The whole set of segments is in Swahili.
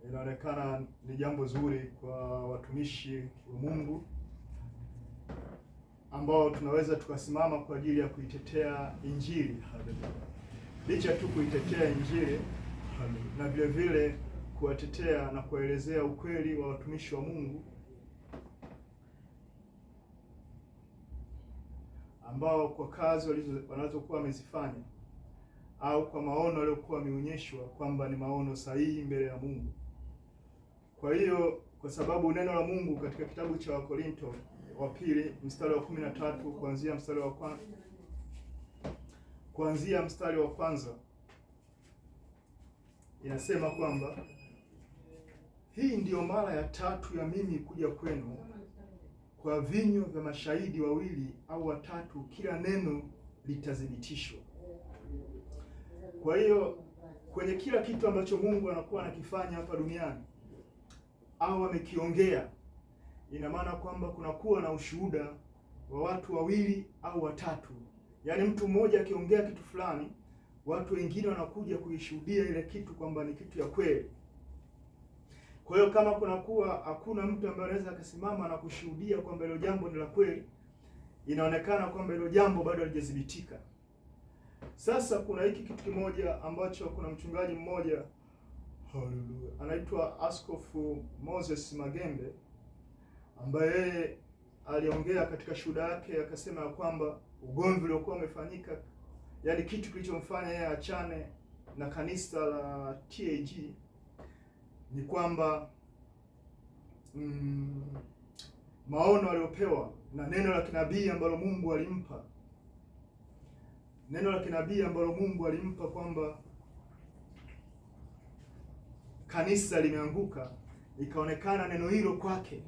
inaonekana ni jambo zuri kwa watumishi wa Mungu ambao tunaweza tukasimama kwa ajili ya kuitetea Injili. Haleluya. Licha tu kuitetea Injili, na vile vile kuwatetea na kuelezea ukweli wa watumishi wa Mungu ambao kwa kazi wanazokuwa wamezifanya au kwa maono waliokuwa wameonyeshwa kwamba ni maono sahihi mbele ya Mungu. Kwa hiyo, kwa sababu neno la Mungu katika kitabu cha Wakorinto wa pili mstari wa 13 kuanzia mstari wa kwanza inasema kwamba hii ndiyo mara ya 3 ya mimi kuja kwenu, kwa vinywa vya mashahidi 2 au 3 kila neno litathibitishwa. Kwa hiyo kwenye kila kitu ambacho Mungu anakuwa anakifanya hapa duniani au amekiongea, ina maana kwamba kunakuwa na ushuhuda wa watu 2 au 3. Yaani mtu mmoja akiongea kitu fulani, watu wengine wanakuja kuishuhudia ile kitu kwamba ni kitu ya kweli. Kwa hiyo kama kunakuwa hakuna mtu ambaye anaweza akasimama na kushuhudia kwamba hilo jambo ni la kweli, inaonekana kwamba hilo jambo bado halijathibitika. Sasa kuna hiki kitu kimoja ambacho kuna mchungaji mmoja, haleluya, anaitwa Askofu Moses Magembe, ambaye yeye aliongea katika shuhuda yake akasema ya kwamba ugomvi uliokuwa umefanyika, yaani kitu kilichomfanya yeye achane na kanisa la TAG ni kwamba maono aliyopewa na neno la kinabii ambalo Mungu alimpa. Neno la kinabii ambalo Mungu alimpa kwamba kanisa limeanguka, ikaonekana neno hilo kwake,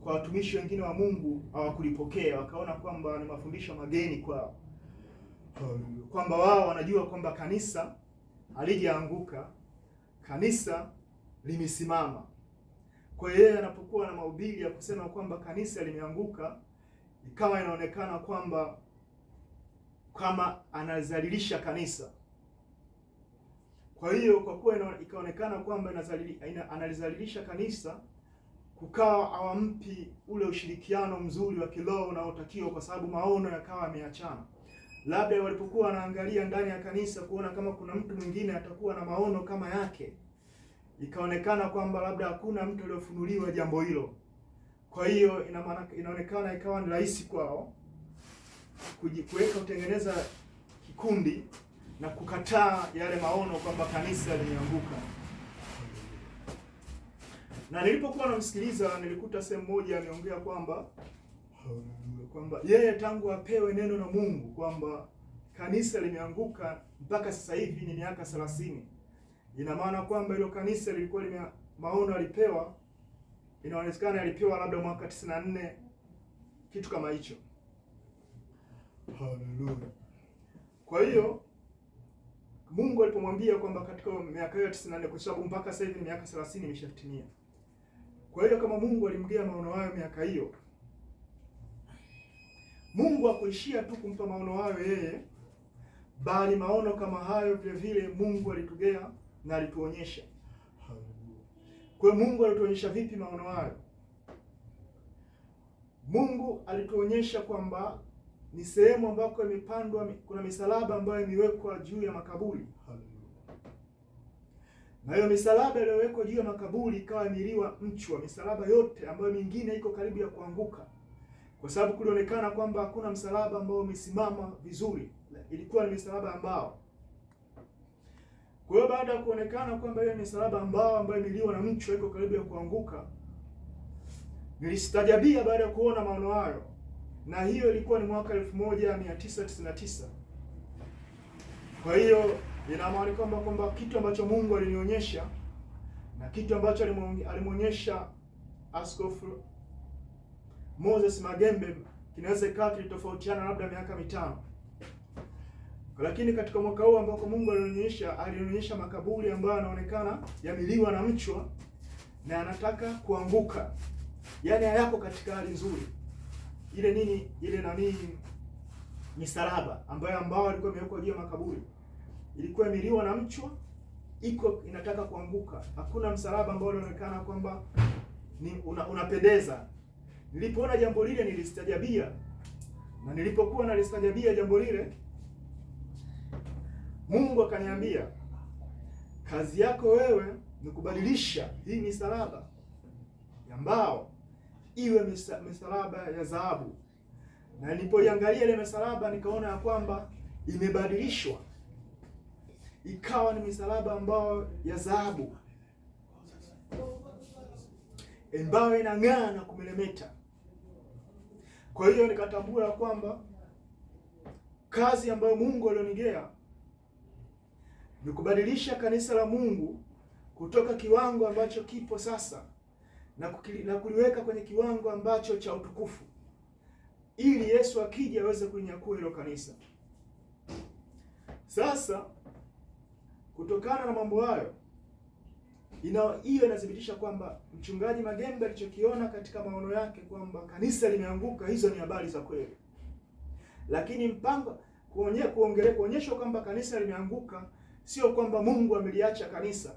kwa watumishi wengine wa Mungu hawakulipokea, wakaona kwamba ni mafundisho mageni kwao, kwamba wao wanajua kwamba kanisa halijaanguka, kanisa limesimama. Kwa hiyo yeye anapokuwa na mahubiri ya kusema kwamba kanisa limeanguka, ikawa inaonekana kwamba kama anazalilisha kanisa. Kwa hiyo kwa kuwa ikaonekana kwamba analizalilisha kanisa, kukawa hawampi ule ushirikiano mzuri wa kiroho unaotakiwa, kwa sababu maono yakawa yameachana. Labda walipokuwa wanaangalia ndani ya kanisa kuona kama kuna mtu mwingine atakuwa na maono kama yake, ikaonekana kwamba labda hakuna mtu aliyofunuliwa jambo hilo. Kwa hiyo inaonekana ikawa ni rahisi kwao kutengeneza kikundi na kukataa yale maono kwamba kanisa limeanguka. Na nilipokuwa namsikiliza, nilikuta sehemu moja ameongea kwamba yeye tangu apewe neno na Mungu kwamba kanisa limeanguka mpaka sasa hivi ni miaka 30. Ina maana kwamba hilo kanisa lilikuwa maono alipewa, inaonekana alipewa labda mwaka 94, kitu kama hicho. Haleluya. Kwa hiyo Mungu alipomwambia kwamba katika miaka hiyo 94, kwa sababu mpaka sasa hivi miaka 30 imeshatimia. Kwa hiyo kama Mungu alimgea maono hayo miaka hiyo, Mungu hakuishia tu kumpa maono hayo yeye, bali maono kama hayo vile vile Mungu alitugea na alituonyesha. Kwa hiyo Mungu alituonyesha vipi maono hayo? Mungu alituonyesha kwamba ni sehemu ambako imepandwa, kuna misalaba ambayo imewekwa juu ya makaburi. Na hiyo misalaba iliyowekwa juu ya makaburi ikawa imeliwa mchwa, misalaba yote ambayo mingine iko karibu ya kuanguka, kwa sababu kulionekana kwamba hakuna msalaba ambao umesimama vizuri, ilikuwa ni misalaba ambao. Kwa hiyo baada ya kuonekana kwamba hiyo misalaba ambao ambayo imeliwa na mchwa iko karibu ya kuanguka, nilistajabia baada ya kuona maono hayo, na hiyo ilikuwa ni mwaka 1999. Kwa hiyo ina maana kwamba kitu ambacho Mungu alinionyesha na kitu ambacho alimuonyesha Askofu Moses Magembe kinaweza ikawa kilitofautiana labda miaka 5. Lakini katika mwaka huu ambako Mungu alinionyesha makaburi ambayo yanaonekana yameliwa na mchwa na yanataka kuanguka, yaani hayako katika hali nzuri. Ile misalaba ambao ilikuwa imewekwa juu ya makaburi ilikuwa imeliwa na mchwa inataka kuanguka. Hakuna msalaba ambao unaonekana kwamba unapendeza. Nilipoona jambo lile nilistajabia, na nilipokuwa nalistajabia jambo lile, Mungu akaniambia, kazi yako wewe ni kubadilisha hii misalaba ya mbao iwe misalaba ya dhahabu. Na nilipoiangalia ile misalaba nikaona ya kwamba imebadilishwa ikawa ni misalaba ambayo ya dhahabu ambayo inang'aa na kumelemeta. Kwa hiyo nikatambua ya kwamba kazi ambayo Mungu alionigea ni kubadilisha kanisa la Mungu kutoka kiwango ambacho kipo sasa na kuliweka kwenye kiwango ambacho cha utukufu, ili Yesu akija aweze kulinyakua hilo kanisa. Sasa kutokana na mambo hayo, hiyo inathibitisha kwamba Mchungaji Magembe alichokiona katika maono yake kwamba kanisa limeanguka, hizo ni habari za kweli. Lakini mpango kuonyeshwa kwamba kanisa limeanguka sio kwamba Mungu ameliacha kanisa,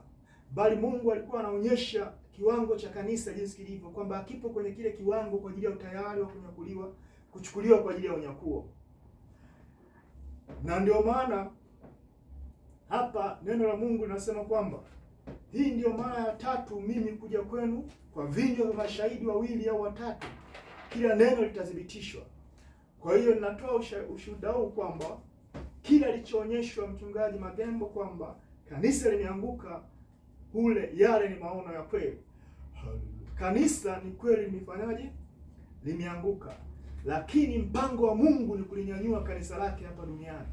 bali Mungu alikuwa anaonyesha kiwango cha kanisa jinsi kilivyo, kwamba kipo kwenye kile kiwango kwa ajili ya utayari wa kuchukuliwa kwa ajili ya unyakuo. Na ndio maana hapa neno la Mungu linasema kwamba hii ndio mara ya tatu mimi kuja kwenu kwa vinywa vya mashahidi wawili au watatu, kila neno litathibitishwa. Kwa hiyo ninatoa ushuhuda huu kwamba kila alichoonyeshwa Mchungaji Magembe kwamba kanisa limeanguka, yale ni maono ya kweli. Kanisa ni kweli limefanyaje? Limeanguka. Lakini mpango wa Mungu ni kulinyanyua kanisa lake hapa duniani.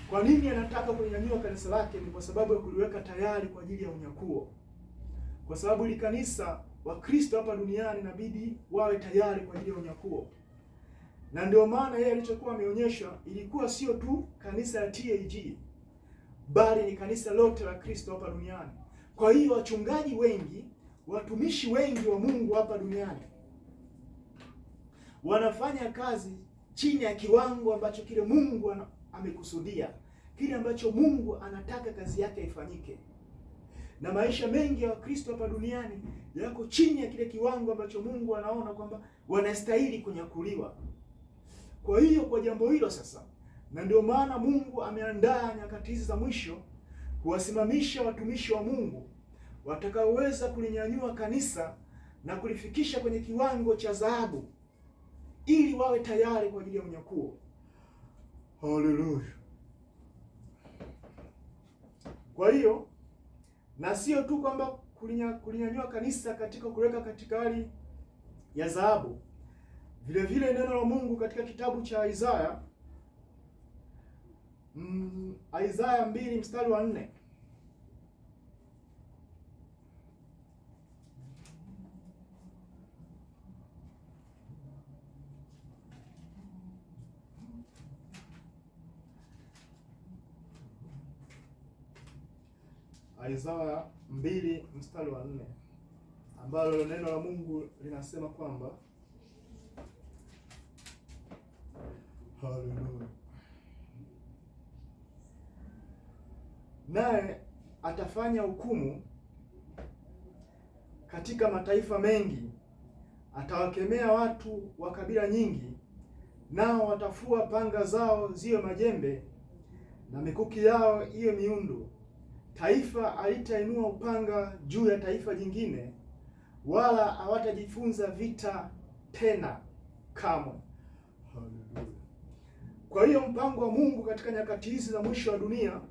Kwa nini anataka kulinyanyua kanisa lake? Ni kwa sababu ya kuliweka tayari kwa ajili ya unyakuo. Kwa sababu ili kanisa wa Kristo hapa duniani inabidi wawe tayari kwa ajili ya unyakuo. Na ndio maana yeye alichokuwa ameonyesha ilikuwa sio tu kanisa la TAG, bali ni kanisa lote la Kristo hapa duniani. Kwa hiyo wachungaji wengi, watumishi wengi wa Mungu hapa duniani wanafanya kazi chini ya kiwango ambacho kile Mungu amekusudia, kile ambacho Mungu anataka kazi yake ifanyike. Na maisha mengi ya Wakristo hapa duniani yako chini ya kile kiwango ambacho Mungu anaona kwamba wanastahili kunyakuliwa. Kwa hiyo kwa jambo hilo sasa, na ndio maana Mungu ameandaa nyakati hizi za mwisho kuwasimamisha watumishi wa Mungu watakaoweza kulinyanyua kanisa na kulifikisha kwenye kiwango cha dhahabu, ili wawe tayari kwa ajili ya unyakuo. Haleluya. Kwa hiyo na sio tu kwamba kulinyanyua kanisa katika kuweka katika hali ya dhahabu. Vile vile neno la Mungu katika kitabu cha Isaya, Isaya 2 mstari wa 4. Isaya 2 mstari wa 4, ambalo neno la Mungu linasema kwamba haleluya, naye atafanya hukumu katika mataifa mengi, atawakemea watu wa kabila nyingi, nao watafua panga zao ziwe majembe na mikuki yao iwe miundu. Taifa halitainua upanga juu ya taifa jingine, wala hawatajifunza vita tena kamwe. Haleluya. Kwa hiyo mpango wa Mungu katika nyakati hizi za mwisho wa dunia,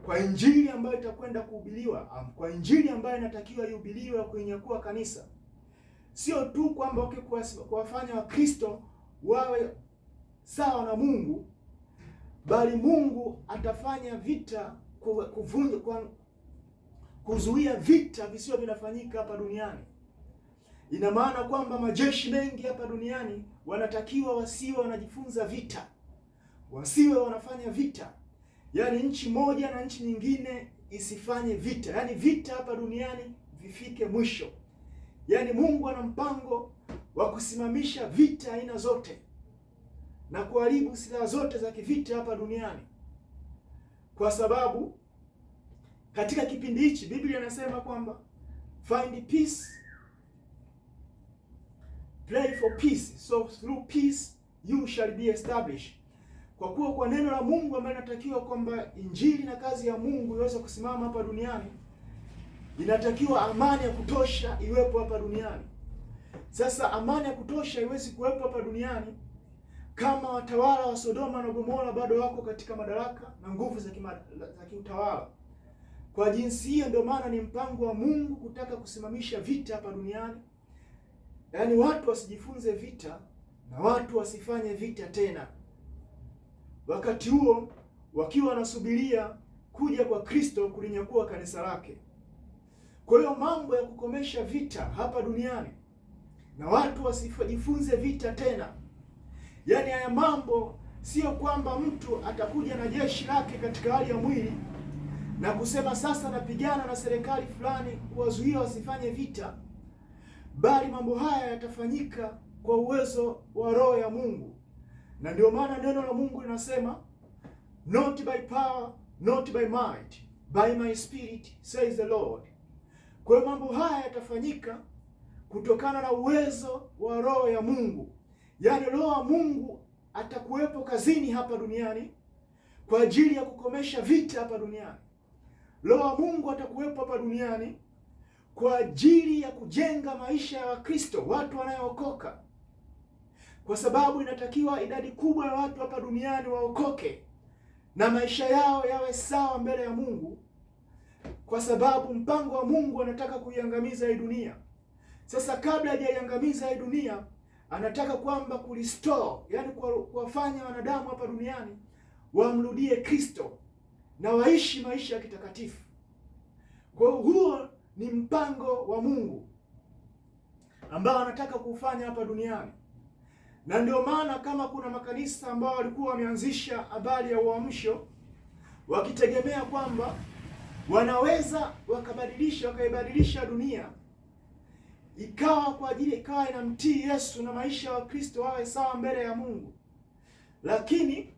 kwa injili ambayo itakwenda kuhubiriwa, kwa injili ambayo inatakiwa ihubiriwe kuinyakua kanisa, sio tu kwamba kuwafanya Wakristo wawe sawa na Mungu, bali Mungu atafanya vita kuzuia vita visio vinafanyika hapa duniani. Ina maana kwamba majeshi mengi hapa duniani wanatakiwa wasiwe wanajifunza vita, wasiwe wanafanya vita. Yaani nchi moja na nchi nyingine isifanye vita. Yaani vita hapa duniani vifike mwisho. Yaani Mungu ana mpango wa kusimamisha vita aina zote na kuharibu silaha zote za kivita hapa duniani. Kwa sababu katika kipindi hichi Biblia inasema kwamba find peace, pray for peace, so through peace you shall be established. Kwa kuwa kwa neno la Mungu ambalo inatakiwa kwamba injili na kazi ya Mungu iweze kusimama hapa duniani, inatakiwa amani ya kutosha iwepo hapa duniani. Sasa amani ya kutosha iwezi kuwepo hapa duniani kama watawala wa Sodoma na Gomora bado wako katika madaraka na nguvu za kiutawala. Kwa jinsi hiyo, ndio maana ni mpango wa Mungu kutaka kusimamisha vita hapa duniani, yaani watu wasijifunze vita na watu wasifanye vita tena, wakati huo wakiwa wanasubiria kuja kwa Kristo kulinyakua kanisa lake. Kwa hiyo mambo ya kukomesha vita hapa duniani na watu wasijifunze vita tena, yaani haya mambo sio kwamba mtu atakuja na jeshi lake katika hali ya mwili na kusema sasa napigana na serikali fulani kuwazuia wasifanye vita, bali mambo haya yatafanyika kwa uwezo wa Roho ya Mungu. Na ndio maana neno la Mungu linasema not by power, not by might, by my spirit says the Lord. Kwa hiyo mambo haya yatafanyika kutokana na uwezo wa Roho ya Mungu. Yaani Roho wa Mungu atakuwepo kazini hapa duniani kwa ajili ya kukomesha vita hapa duniani. Roho wa Mungu atakuwepo hapa duniani kwa ajili ya kujenga maisha ya Wakristo, watu wanaookoka. Kwa sababu inatakiwa idadi kubwa ya watu hapa duniani waokoke na maisha yao yawe sawa mbele ya Mungu, kwa sababu mpango wa Mungu anataka kuiangamiza hii dunia. Sasa kabla hajaiangamiza hii dunia, anataka kwamba kurestore, yani kuwafanya wanadamu hapa duniani wamrudie Kristo na waishi maisha ya kitakatifu. Kwa huo ni mpango wa Mungu ambao anataka kufanya hapa duniani. Na ndio maana kama kuna makanisa ambao walikuwa wameanzisha habari ya uamsho wakitegemea kwamba wanaweza wakaibadilisha dunia ikawa kwa ajili ikawa inamtii Yesu na maisha wa Kristo wawe sawa mbele ya Mungu, lakini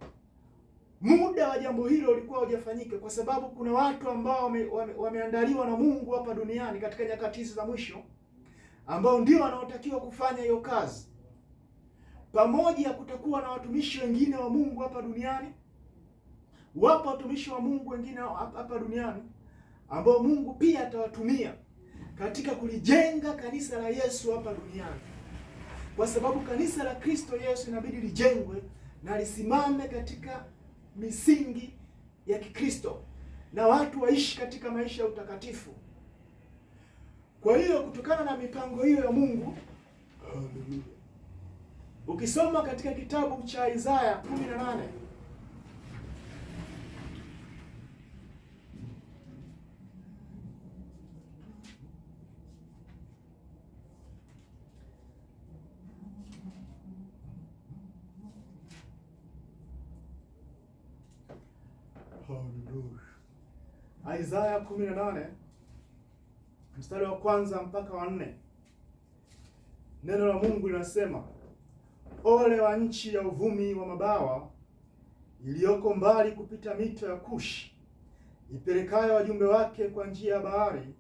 muda wa jambo hilo ulikuwa hujafanyika, kwa sababu kuna watu ambao wameandaliwa na Mungu hapa duniani katika nyakati za mwisho ambao ndio wanaotakiwa kufanya hiyo kazi. Pamoja kutakuwa na watumishi wengine wa Mungu hapa duniani. Wapo watumishi wa Mungu wengine hapa duniani ambao Mungu pia atawatumia katika kulijenga kanisa la Yesu hapa duniani, kwa sababu kanisa la Kristo Yesu inabidi lijengwe na lisimame katika misingi ya Kikristo na watu waishi katika maisha ya utakatifu. Kwa hiyo kutokana na mipango hiyo ya Mungu, ukisoma katika kitabu cha Isaya 18 Isaya 18 mstari wa kwanza mpaka wa 4, neno la Mungu linasema, ole wa nchi ya uvumi wa mabawa iliyoko mbali kupita mito ya Kushi, ipelekayo wajumbe wake kwa njia ya bahari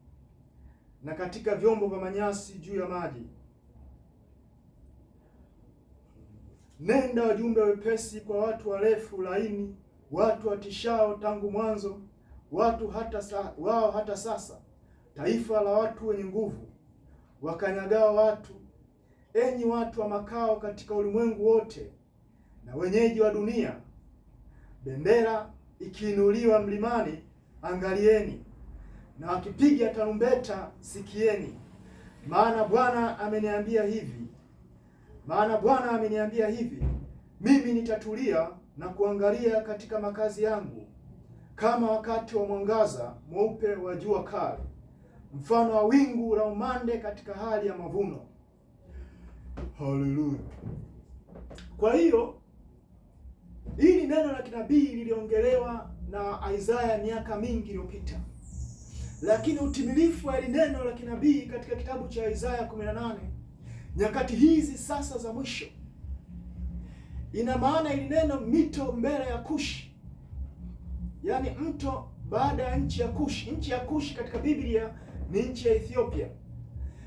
na katika vyombo vya manyasi juu ya maji. Nenda wajumbe wepesi kwa watu warefu laini, watu watishao tangu mwanzo, wao hata sasa, taifa la watu wenye nguvu, wakanyagao watu, enyi watu wa makao katika ulimwengu wote na wenyeji wa dunia. Bendera ikiinuliwa mlimani, angalieni, na wakipiga tarumbeta, sikieni. Maana Bwana ameniambia hivi, mimi nitatulia na kuangalia katika makazi yangu, kama wakati wa mwangaza mweupe wa jua kali, mfano wa wingu la umande katika hali ya mavuno. Haleluya. Kwa hiyo hili neno la kinabii liliongelewa na Isaya miaka mingi iliyopita, lakini utimilifu wa hili neno la kinabii katika kitabu cha Isaya 18 nyakati hizi sasa za mwisho. Ina maana hili neno mito mbele ya Kushi, yaani mto baada ya nchi ya Kushi. Nchi ya Kushi katika Biblia ni nchi ya Ethiopia,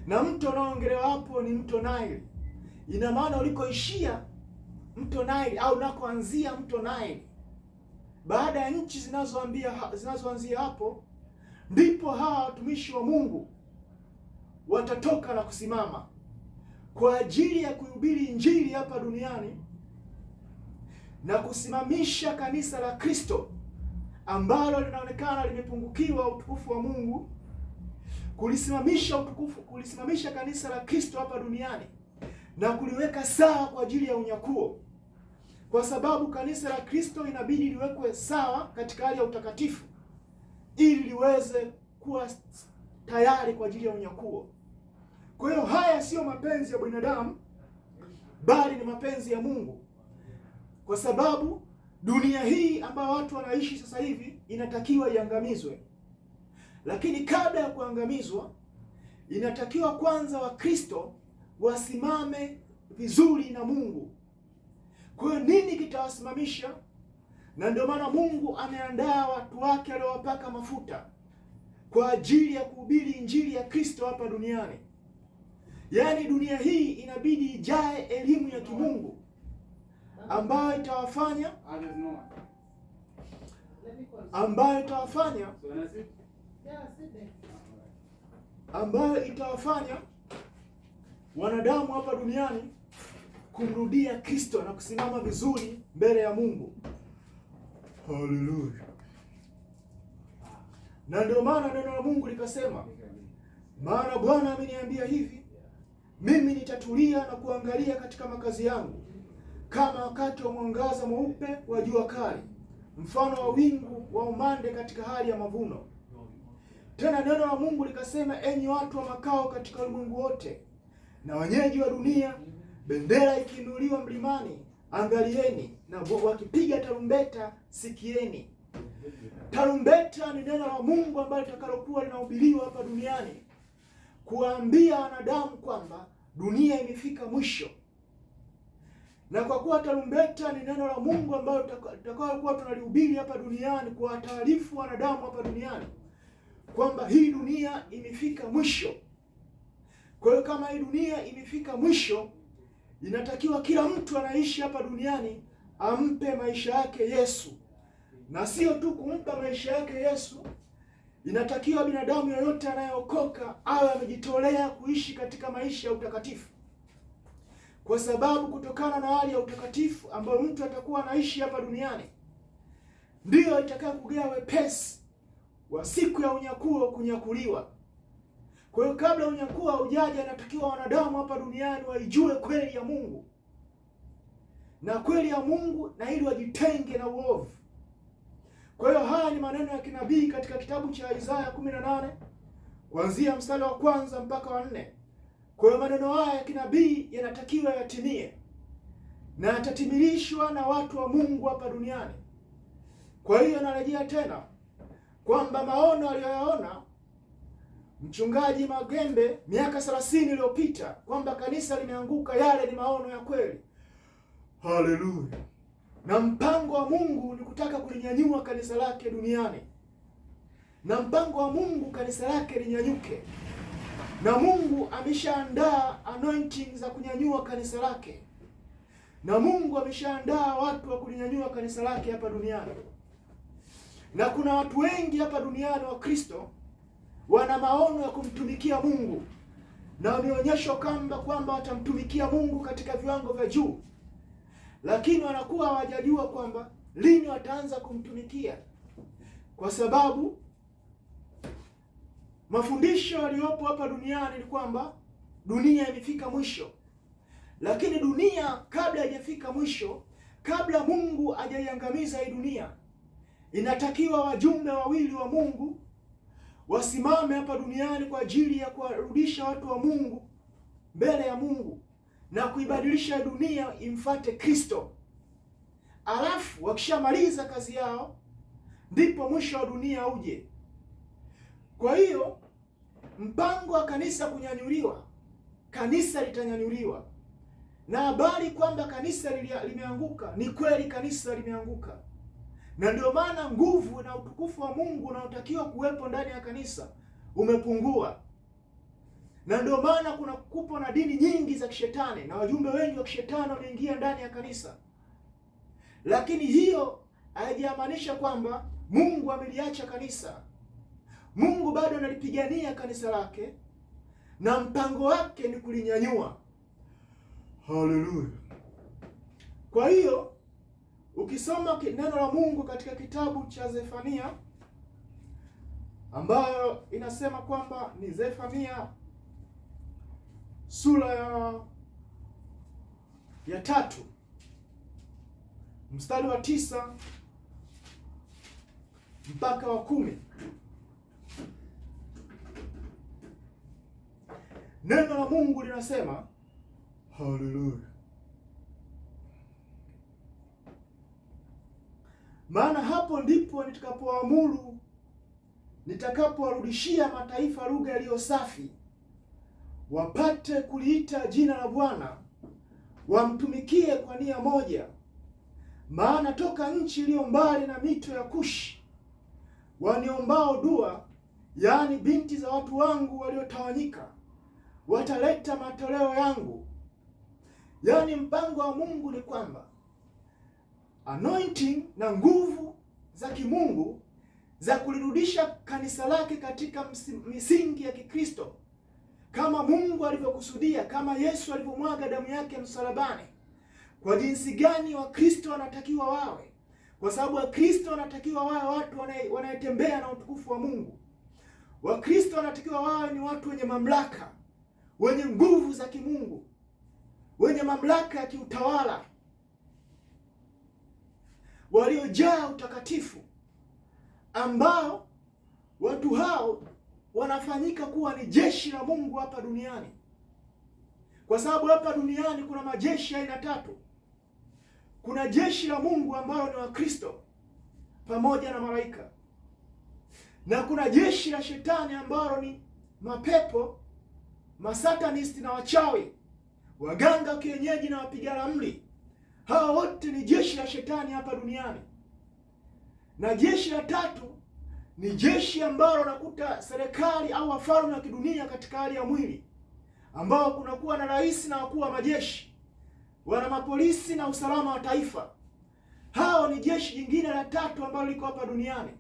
na mto unaoongelewa hapo ni mto Nile. Ina maana ulikoishia mto Nile au unakoanzia mto Nile, baada ya nchi zinazoanzia hapo, ndipo hawa watumishi wa Mungu watatoka na kusimama kwa ajili ya kuhubiri Injili hapa duniani na kusimamisha kanisa la Kristo ambalo linaonekana limepungukiwa utukufu wa Mungu, kulisimamisha kanisa la Kristo hapa duniani na kuliweka sawa kwa ajili ya unyakuo, kwa sababu kanisa la Kristo inabidi liwekwe sawa katika hali ya utakatifu ili liweze kuwa tayari kwa ajili ya unyakuo. Kwa hiyo haya sio mapenzi ya binadamu, bali ni mapenzi ya Mungu, kwa sababu dunia hii ambayo watu wanaishi sasa hivi inatakiwa iangamizwe. Lakini kabla ya kuangamizwa, inatakiwa kwanza Wakristo wasimame vizuri na Mungu. Kwa hiyo nini kitawasimamisha? Na ndio maana Mungu ameandaa watu wake aliowapaka mafuta kwa ajili ya kuhubiri Injili ya Kristo hapa duniani. Yaani dunia hii inabidi ijae elimu ya kimungu ambayo itawafanya wanadamu hapa duniani kumrudia Kristo na kusimama vizuri mbele ya Mungu. Haleluya. Na ndio maana neno la Mungu likasema, maana Bwana ameniambia hivi, mimi nitatulia na kuangalia katika makazi yangu kama wakati wa mwangaza mweupe wa jua kali, mfano wa wingu wa umande katika hali ya mavuno. Tena neno la Mungu likasema, enyi watu wa makao katika ulimwengu wote na wenyeji wa dunia, bendera ikiinuliwa mlimani, angalieni, na wakipiga tarumbeta, sikieni. Tarumbeta ni neno la Mungu ambalo litakalokuwa linahubiriwa hapa duniani kuwaambia wanadamu kwamba dunia imefika mwisho. Na kwa kuwa tarumbeta ni neno la Mungu ambalo tutakayokuwa tunalihubiri hapa duniani kwa taarifu wanadamu hapa duniani kwamba hii dunia imefika mwisho. Kwa hiyo kama hii dunia imefika mwisho, inatakiwa kila mtu anaishi hapa duniani ampe maisha yake Yesu. Na sio tu kumpa maisha yake Yesu, inatakiwa binadamu yoyote anayeokoka awe amejitolea kuishi katika maisha ya utakatifu. Kwa sababu kutokana na hali ya utakatifu ambayo mtu atakuwa anaishi hapa duniani, ndiyo itakayo kugea wepesi wa siku ya unyakuo kunyakuliwa. Kwa hiyo kabla unyakuo haujaja, inatakiwa wanadamu hapa duniani waijue kweli ya Mungu na kweli ya Mungu, na ili wajitenge na uovu. Kwa hiyo haya ni maneno ya kinabii katika kitabu cha Isaya 18 kuanzia mstari wa 1 mpaka wa 4. Kwa hiyo maneno haya ya kinabii yanatakiwa yatimie na yatatimilishwa na watu wa Mungu hapa duniani. Kwa hiyo narejea tena kwamba maono aliyoyaona Mchungaji Magembe miaka 30 iliyopita kwamba kanisa limeanguka, yale ni maono ya kweli. Haleluya. Na mpango wa Mungu ni kutaka kulinyanyua kanisa lake duniani. Na mpango wa Mungu kanisa lake linyanyuke. Na Mungu ameshaandaa anointing za kunyanyua kanisa lake. Na Mungu ameshaandaa watu wa kulinyanyua kanisa lake hapa duniani. Na kuna watu wengi hapa duniani wa Kristo wana maono ya kumtumikia Mungu, na wameonyeshwa kwamba watamtumikia Mungu katika viwango vya juu, lakini wanakuwa hawajajua kwamba lini wataanza kumtumikia, kwa sababu mafundisho yaliyopo hapa duniani ni kwamba dunia imefika mwisho. Lakini dunia kabla haijafika mwisho, kabla Mungu hajaiangamiza hii dunia, inatakiwa wajumbe wawili wa Mungu wasimame hapa duniani kwa ajili ya kuwarudisha watu wa Mungu mbele ya Mungu na kuibadilisha dunia imfuate Kristo. Alafu wakishamaliza kazi yao, ndipo mwisho wa dunia uje. Kwa hiyo mpango wa kanisa kunyanyuliwa, kanisa litanyanyuliwa. Na habari kwamba kanisa limeanguka, ni kweli kanisa limeanguka. na ndio maana nguvu na utukufu wa Mungu unaotakiwa kuwepo ndani ya kanisa umepungua, na ndio maana kupo na dini nyingi za kishetani na wajumbe wengi wa kishetani wameingia ndani ya kanisa. Lakini hiyo haijamaanisha kwamba Mungu ameliacha kanisa. Mungu bado analipigania kanisa lake na mpango wake ni kulinyanyua. Haleluya! Kwa hiyo ukisoma neno la Mungu katika kitabu cha Zefania, ambayo inasema kwamba ni Zefania sura ya 3 mstari wa 9 mpaka wa 10, neno la Mungu linasema haleluya, maana hapo ndipo nitakapoamuru, nitakapowarudishia mataifa lugha iliyo safi, wapate kuliita jina la Bwana, wamtumikie kwa nia moja. Maana toka nchi iliyo mbali na mito ya Kushi waniombao dua, yaani binti za watu wangu waliotawanyika, wataleta matoleo yangu. Yaani mpango wa Mungu ni kwamba anointing na nguvu za kimungu za kulirudisha kanisa lake katika misingi ya Kikristo kama Mungu alivyokusudia, kama Yesu alivyomwaga damu yake msalabani. Kwa jinsi gani Wakristo wanatakiwa wawe? Kwa sababu Wakristo wanatakiwa wawe watu wanayetembea na utukufu wa Mungu. Wakristo wanatakiwa wawe ni watu wenye mamlaka, wenye nguvu za kimungu, wenye mamlaka ya kiutawala, waliojaa utakatifu, ambao watu hao wanafanyika kuwa ni jeshi la Mungu hapa duniani. Kwa sababu hapa duniani kuna majeshi aina 3. Kuna jeshi la Mungu ambalo ni Wakristo pamoja na malaika, na kuna jeshi la shetani ambalo ni mapepo, masatanisti na wachawi, waganga wa kienyeji na wapiga ramli. Hawa wote ni jeshi la shetani hapa duniani. Na jeshi la 3 ni jeshi ambalo nakuta serikali au wafalme wa kidunia katika hali ya mwili, ambao kunakuwa na rais na wakuu wa majeshi, wana mapolisi na usalama wa taifa. Hao ni jeshi jingine la 3 ambalo liko hapa duniani.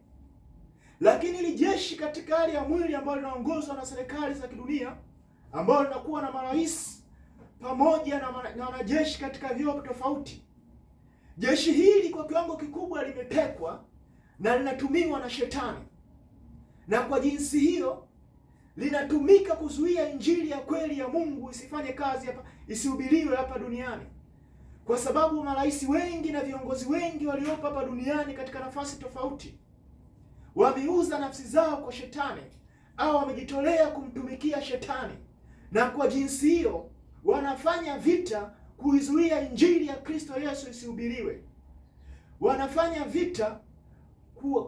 Lakini ili jeshi katika hali ya mwili ambalo linaongozwa na serikali za kidunia, ambalo linakuwa na marais pamoja na wanajeshi katika vyeo tofauti, jeshi hili kwa kiwango kikubwa limetekwa na linatumiwa na shetani, na kwa jinsi hiyo linatumika kuzuia injili ya kweli ya Mungu isifanye kazi hapa, isihubiriwe hapa duniani. Kwa sababu marais wengi na viongozi wengi waliopo hapa duniani katika nafasi tofauti wameuza nafsi zao kwa shetani au wamejitolea kumtumikia shetani, na kwa jinsi hiyo wanafanya vita kuizuia injili ya Kristo Yesu isihubiriwe. Wanafanya vita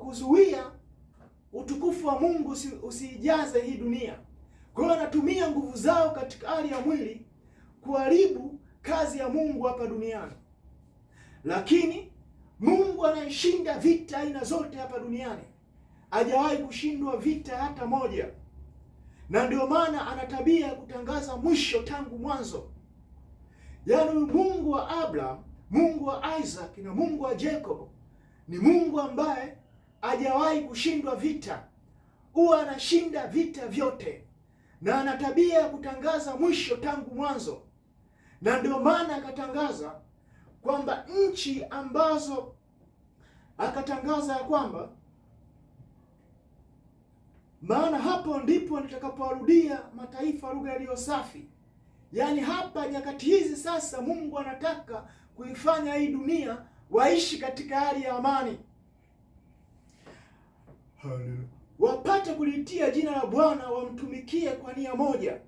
kuzuia utukufu wa Mungu usiijaze hii dunia. Kwa hiyo wanatumia nguvu zao katika hali ya mwili kuharibu kazi ya Mungu hapa duniani. Lakini Mungu anayeshinda vita aina zote hapa duniani, hajawahi kushindwa vita hata moja. Na ndio maana ana tabia ya kutangaza mwisho tangu mwanzo. Yaani Mungu wa Abraham, Mungu wa Isaac na Mungu wa Jacob ni Mungu ambaye hajawahi kushindwa vita. Huwa anashinda vita vyote, na ana tabia ya kutangaza mwisho tangu mwanzo. Na ndio maana akatangaza kwamba nchi ambazo, akatangaza ya kwamba maana hapo ndipo nitakapowarudia mataifa lugha iliyo safi. Yaani hapa nyakati hizi sasa Mungu anataka kuifanya hii dunia waishi katika hali ya amani. Haleluya. Wapate kulitia jina la Bwana, wamtumikie kwa nia moja.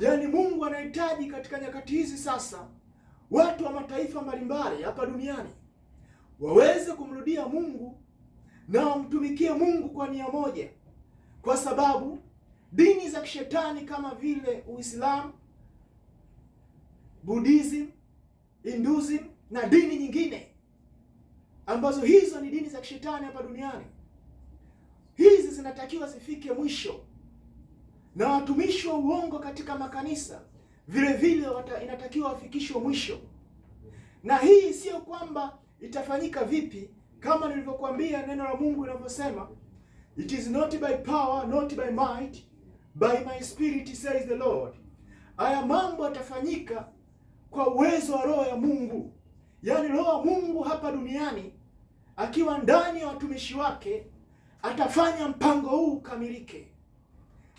Yaani Mungu anahitaji katika nyakati hizi sasa watu wa mataifa mbalimbali hapa duniani waweze kumrudia Mungu na wamtumikie Mungu kwa nia moja. Kwa sababu dini za kishetani kama vile Uislamu, Buddhism, Hinduism na dini nyingine ambazo hizo ni dini za kishetani hapa duniani. Hizi zinatakiwa zifike mwisho, na watumishi wa uongo katika makanisa vile vile inatakiwa wafikishwe mwisho. Na hii sio kwamba itafanyika vipi, kama nilivyokuambia neno la Mungu linavyosema, it is not by power, not by might, by my spirit says the Lord. Haya mambo yatafanyika kwa uwezo wa Roho ya Mungu. Yaani Roho wa Mungu hapa duniani akiwa ndani ya watumishi wake atafanya mpango huu ukamilike.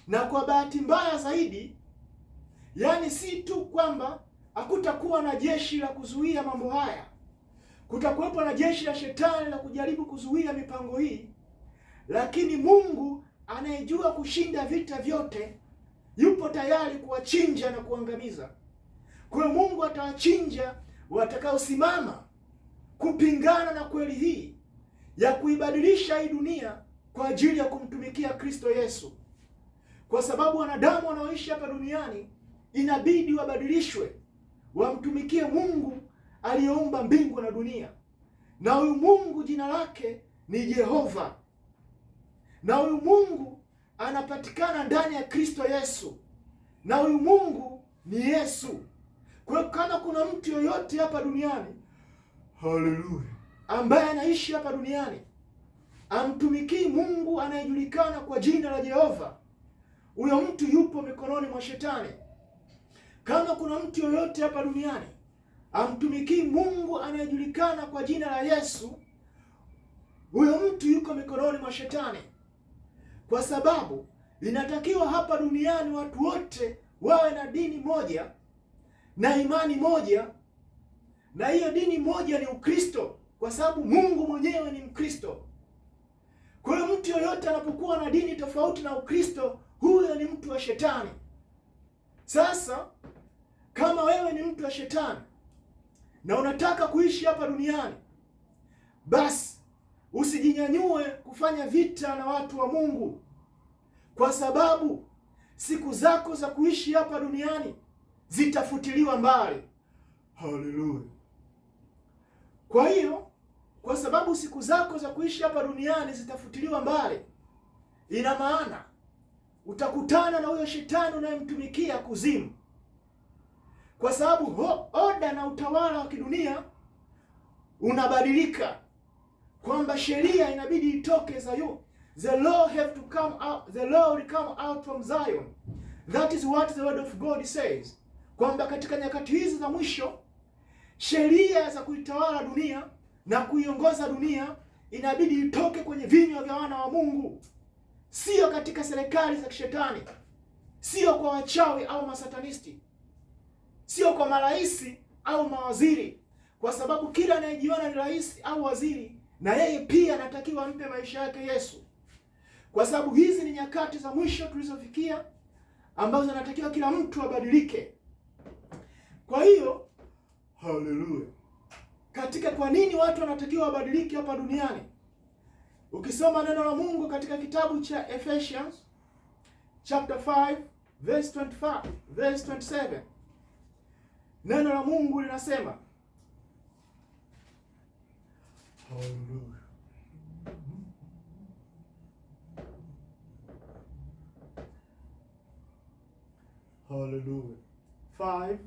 Na kwa bahati mbaya zaidi, yaani si tu kwamba hakutakuwa na jeshi la kuzuia mambo haya, kutakuwepo na jeshi la shetani la kujaribu kuzuia mipango hii, lakini Mungu anayejua kushinda vita vyote yupo tayari kuwachinja na kuangamiza. Kwa hiyo Mungu atawachinja watakaosimama kupingana na kweli hii ya kuibadilisha hii dunia kwa ajili ya kumtumikia Kristo Yesu. Kwa sababu wanadamu wanaoishi hapa duniani inabidi wabadilishwe, wamtumikie Mungu aliyeumba mbingu na dunia. Na huyu Mungu jina lake ni Jehova. Na huyu Mungu anapatikana ndani ya Kristo Yesu. Na huyu Mungu ni Yesu. Kwa hiyo kama kuna mtu yoyote hapa duniani, haleluya, ambaye anaishi hapa duniani amtumikii Mungu anayejulikana kwa jina la Jehova, huyo mtu yupo mikononi mwa shetani. Kama kuna mtu yoyote hapa duniani amtumikii Mungu anayejulikana kwa jina la Yesu, huyo mtu yuko mikononi mwa shetani. Kwa sababu inatakiwa hapa duniani watu wote wawe na dini moja na imani moja, na hiyo dini moja ni Ukristo, kwa sababu Mungu mwenyewe ni Mkristo. Kwa hiyo mtu yoyote anapokuwa na dini tofauti na Ukristo, huyo ni mtu wa shetani. Sasa kama wewe ni mtu wa shetani na unataka kuishi hapa duniani, basi usijinyanyue kufanya vita na watu wa Mungu, kwa sababu siku zako za kuishi hapa duniani zitafutiliwa mbali. Haleluya. Kwa hiyo, kwa sababu siku zako za kuishi hapa duniani zitafutiliwa mbali, ina maana utakutana na huyo shetani unayemtumikia kuzimu. Kwa sababu oda na utawala wa kidunia unabadilika, kwamba sheria inabidi itoke Zion. The law have to come out, the law will come out from Zion. That is what the word of God says. Kwamba katika nyakati hizi za mwisho sheria za kuitawala dunia na kuiongoza dunia inabidi itoke kwenye vinywa vya wana wa Mungu, sio katika serikali za kishetani, sio kwa wachawi au masatanisti, sio kwa maraisi au mawaziri, kwa sababu kila anayejiona ni rais au waziri na yeye pia anatakiwa ampe maisha yake Yesu. Kwa sababu hizi ni nyakati za mwisho tulizofikia, ambazo anatakiwa kila mtu abadilike. Kwa hiyo, haleluya, katika kwa nini watu wanatakiwa wabadilike hapa duniani? Ukisoma neno la Mungu katika kitabu cha Ephesians chapter 5 verse 25, verse 27, neno la Mungu linasema, haleluya, haleluya, 5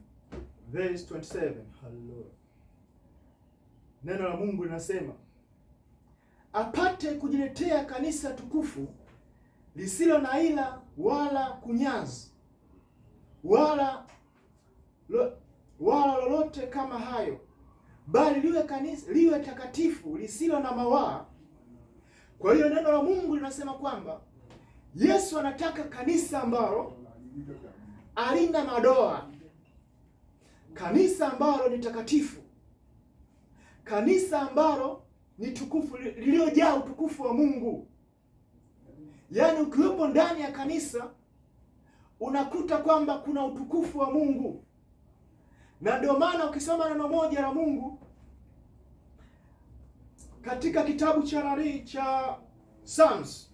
verse 27, haleluya. Neno la Mungu linasema, apate kujiletea kanisa tukufu lisilo na ila wala kunyazi wala lolote kama hayo, bali liwe takatifu lisilo na mawaa. Kwa hiyo neno la Mungu linasema kwamba Yesu anataka kanisa ambalo halina madoa, kanisa ambalo ni takatifu, kanisa ambalo ni tukufu, lililojaa utukufu wa Mungu. Yaani ukiwepo ndani ya kanisa unakuta kwamba kuna utukufu wa Mungu. Na ndio maana ukisoma neno moja la Mungu katika kitabu cha Psalms